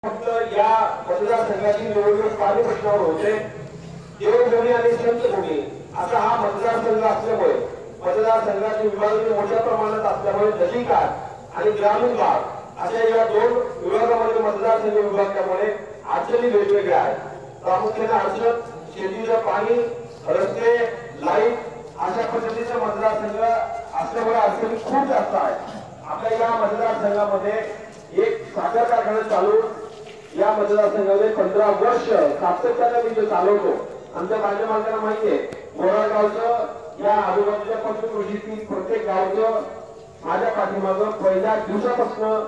फक्त या मतदारसंघाची निवडणूक पाणी प्रश्नावर होते। देवभूमी आणि संतभूमी असा हा मतदारसंघ असल्यामुळे मतदारसंघाची विभागणी मोठ्या प्रमाणात असल्यामुळे नदीकाठ आणि ग्रामीण भाग अशा या दोन विभागामध्ये मतदारसंघ विभागल्यामुळे अडचणी वेगवेगळ्या आहेत। प्रामुख्याने अडचण शेतीचं पाणी, रस्ते, लाईट अशा पद्धतीचा मतदारसंघ असल्यामुळे अडचणी खूप जास्त आहेत। आपल्या या मतदारसंघामध्ये एक साखर कारखाना चालू या मतदारसंघामध्ये 15 वर्ष सातत्याने मी जो चालवतो। आमच्या माझ्या मालकांना माहिती आहे, मोरागावचं या आजूबाजूच्या पंचक्रोशीतील प्रत्येक गावचं माझ्या पाठीमागं पहिल्या दिवसापासून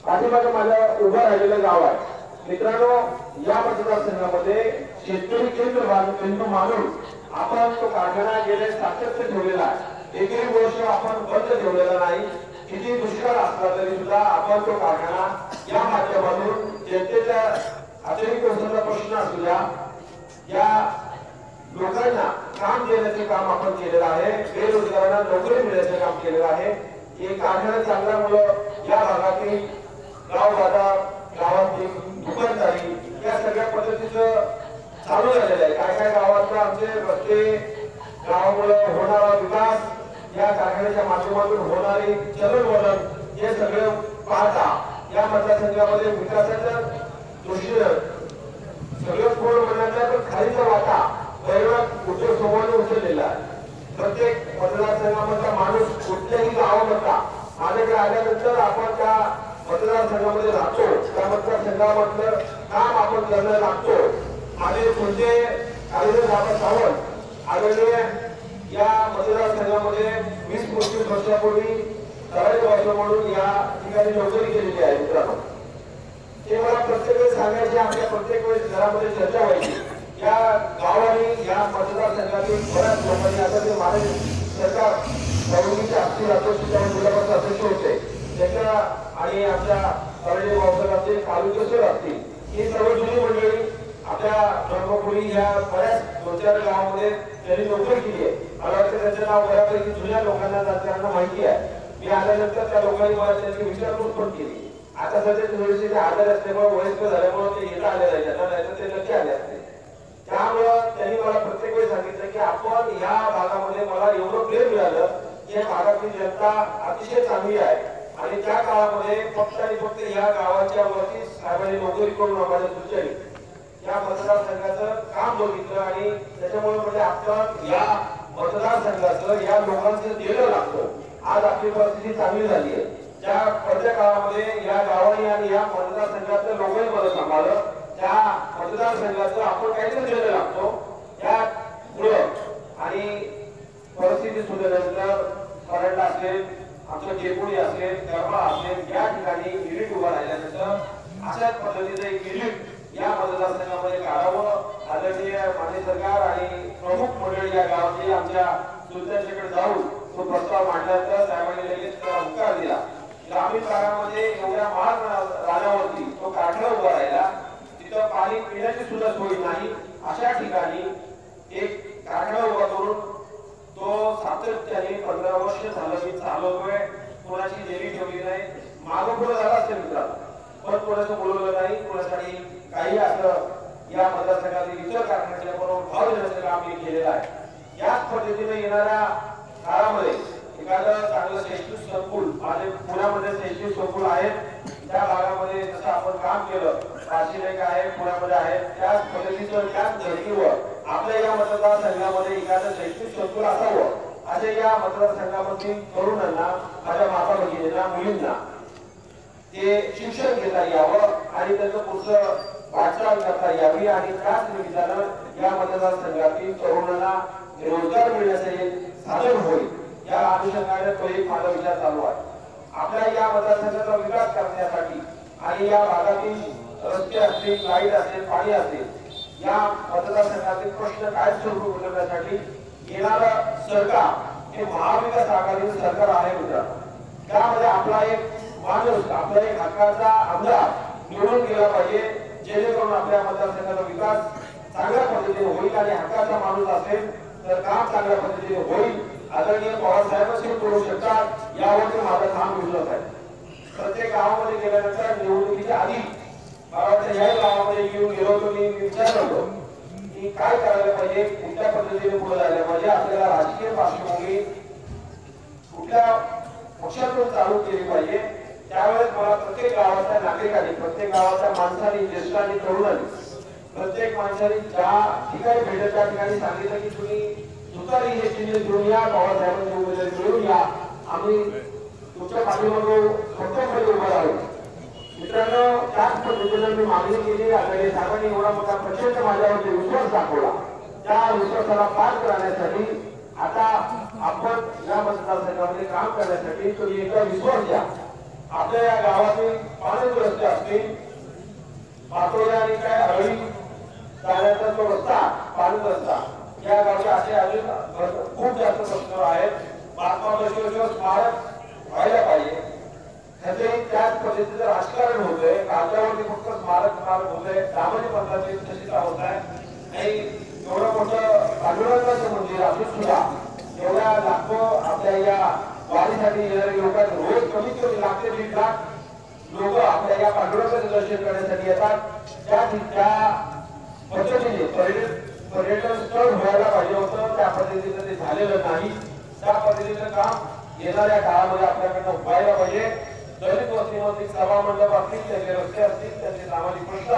पाठीमागं माझ्या उभं राहिलेलं गाव आहे। मित्रांनो, या मतदारसंघामध्ये शेतकरी केंद्र मानून आपण तो कारखाना गेले सातत्य ठेवलेला आहे। एकही वर्ष आपण बंद ठेवलेला नाही। किती दुष्काळ असला तरी सुद्धा आपण तो कारखाना या माध्यमातून जनतेच्या आधुनिक व्यवसायाचा प्रश्न असू द्या, या लोकांना काम देण्याचे काम आपण केलेलं आहे। बेरोजगारांना नोकरी मिळण्याचे काम केलेलं आहे। हे कारखाना चांगल्यामुळं या भागातील गाव बाजार, गावातील दुकानदारी या सगळ्या पद्धतीचं चालू झालेलं आहे। काय काय गावातले आमचे रस्ते, गावामुळे होणारा विकास, या कारखान्याच्या माध्यमातून होणारी चलनवलन हे सगळे पाहता या मतदारसंघामध्ये विकासाच्या दृष्टीने सगळं कोण म्हणण्याचा पण खालीचा वाटा दैवात उद्योग समूहाने उचललेला आहे। प्रत्येक मतदारसंघामधला माणूस कुठल्याही गावामधला माझ्याकडे आल्यानंतर आपण त्या मतदारसंघामध्ये राहतो, त्या मतदारसंघामधलं काम आपण करायला लागतो। माझे कोणते कार्यरत बाबा सावंत आदरणीय या मतदारसंघामध्ये 20-25 वर्षापूर्वी करायचं म्हणून या ठिकाणी नोकरी केलेली आहे। मित्रांनो, ते मला प्रत्येक वेळेस सांगायचे, आपल्या प्रत्येक वेळेस घरामध्ये चर्चा व्हायची। या गावाने या मतदारसंघातील बऱ्याच लोकांनी आता ते माझे सरकार निवडणुकीच्या असतील अध्यक्ष होते त्याच्या आणि आमच्या कराडे भाऊसाहेब असतील, कालुकेश्वर असतील, ही सर्व जुनी मंडळी आपल्या ब्रह्मपुरी या बऱ्याच 2-4 गावामध्ये त्यांनी नोकरी केली आहे। मला वाटतं त्यांचं नाव बऱ्यापैकी जुन्या लोकांना त्यांना माहिती आहे। मी आल्यानंतर त्या लोकांनी मला त्यांची विचारपूस पण केली। आता सध्या थोडेसे ते आजार असल्यामुळे वयस्कर झाल्यामुळे ते येता आले नाही, त्यांना नाहीतर ते नक्की आले असते। त्यामुळं त्यांनी मला प्रत्येक वेळी सांगितलं की आपण या भागामध्ये मला एवढं प्रेम मिळालं, या भागातील जनता अतिशय चांगली आहे आणि त्या काळामध्ये फक्त आणि फक्त या गावाच्या वरती साहेबांनी नोकरी करून आम्हाला सुचवली, या मतदारसंघाचं काम बघितलं आणि त्याच्यामुळे म्हणजे आपण या मतदारसंघाचं या लोकांचं देणं लागतो। आज आपली परिस्थिती चांगली झाली आहे। त्या पहिल्या काळामध्ये या गावाने आणि या मतदारसंघातल्या लोकांनी मला सांभाळलं, त्या मतदारसंघाचं आपण काहीतरी देणं लागतो। या पुढं आणि परिस्थिती सुधारल्यानंतर कराडला असेल, आमचं केपुडी असेल, करमाळा असेल, या ठिकाणी युनिट उभा राहिल्यानंतर अशाच पद्धतीचं एक युनिट या मतदारसंघामध्ये काढावं। आदरणीय मान्य सरकार आणि प्रमुख मंडळी या गावातली आमच्या सुलतानच्याकडे जाऊन तो प्रस्ताव मांडल्यानंतर साहेबांनी लगेच होकार दिला। ग्रामीण भागामध्ये एवढ्या महाग रानावरती तो कारखाना उभा राहिला, तिथं पाणी पिण्याची सुद्धा सोय नाही, अशा ठिकाणी एक कारखाना उभा करून तो सातत्याने 15 वर्ष झालं मी चालवतोय। कोणाची देवी ठेवली नाही, मागं पुढे झाला असेल मित्रांनो, पण कोणाचं बोलवलं नाही, कोणासाठी काही असं या मतदारसंघातील इतर कारखान्याच्या बरोबर भाव देण्याचं काम मी केलेलं आहे। याच पद्धतीने येणाऱ्या काळामध्ये एखादं चांगलं शैक्षणिक संकुल, माझे पुण्यामध्ये शैक्षणिक संकुल आहेत, त्या भागामध्ये जसं आपण काम केलं, काशीनाईक आहे, पुण्यामध्ये आहे, त्याच पद्धतीचं त्याच धर्तीवर आपल्या या मतदारसंघामध्ये एखादं शैक्षणिक संकुल असावं, असे या मतदारसंघामधील तरुणांना, माझ्या माता भगिनींना, मुलींना ते शिक्षण घेता यावं आणि त्याचं पुढचं वाटचाल करता यावी आणि त्याच निमित्तानं या मतदारसंघातील तरुणांना रोजगार मिळण्याचे साधन होईल, या अनुषंगाने तो एक माझा विचार चालू आहे। आपल्या या मतदारसंघाचा विकास करण्यासाठी आणि या भागातील रस्ते असतील, लाईट असेल, पाणी असेल, या मतदारसंघातील प्रश्न काय स्वरूप करण्यासाठी येणारं सरकार हे महाविकास आघाडीचं सरकार आहे मित्रांनो। त्यामध्ये आपला एक माणूस, आपला एक हक्काचा आमदार निवडून गेला पाहिजे, जेणेकरून आपल्या मतदारसंघाचा विकास चांगल्या पद्धतीने होईल आणि हक्काचा माणूस असेल तर काम चांगल्या पद्धतीने होईल। आदरणीय पवार साहेब करू शकतात, यावरती माझा ठाम विश्वास आहे। प्रत्येक गावामध्ये गेल्यानंतर निवडणुकीच्या आधी मला विचारलं होतं की काय करायला पाहिजे, कुठल्या पद्धतीने पुढे जायला पाहिजे, आपल्याला राजकीय पार्श्वभूमी कुठल्या पक्षातून चालू केली पाहिजे। त्यावेळेस मला प्रत्येक गावाच्या नागरिकांनी, प्रत्येक गावाच्या माणसांनी, ज्येष्ठांनी, तरुणांनी, प्रत्येक माणसाने ज्या ठिकाणी भेटत त्या ठिकाणी सांगितलं की तुम्ही तुतारी हे चिन्ह घेऊन या, बाबासाहेबांची उमेदवारी मिळवून या, आम्ही तुमच्या पाठीमागे खंबीरपणे उभं राहू। मित्रांनो, त्याच पद्धतीने मी मागणी केली आणि साहेबांनी एवढा मोठा प्रचंड माझ्यावरती विश्वास दाखवला। त्या विश्वासाला पार करण्यासाठी आता आपण या मतदारसंघामध्ये काम करण्यासाठी तुम्ही एकदा विश्वास द्या। आपल्या या गावातील पाण्याचे रस्ते असतील, पातोड्या आणि काय हळी जाण्याचा तो रस्ता, पाणी रस्ता, या गावच्या असे अजून खूप जास्त प्रश्न आहेत। महात्मा बसवेश्वर स्मारक व्हायला पाहिजे, त्याच पद्धतीचं राजकारण होतंय, कागदावरती फक्त स्मारक होतंय, सामाजिक पद्धतीने तशीच होत आहे। आणि एवढं मोठं पांडुरंगाचं मंदिर असून सुद्धा एवढ्या लाखो आपल्या या वारीसाठी येणारे लोक रोज कमीत कमी लाख ते 1.5 लाख लोक आपल्या या पांडुरंगाचं दर्शन करण्यासाठी येतात। त्या पद्धतीने पर्यटन स्थळ व्हायला पाहिजे होतं, त्या पद्धतीने ते झालेलं नाही। त्या पद्धतीचं काम येणाऱ्या काळामध्ये आपल्याकडनं व्हायला पाहिजे। दलित वस्तीमध्ये सभा मंडप असतील, त्याचे रस्ते असतील, त्याचे सामाजिक प्रश्न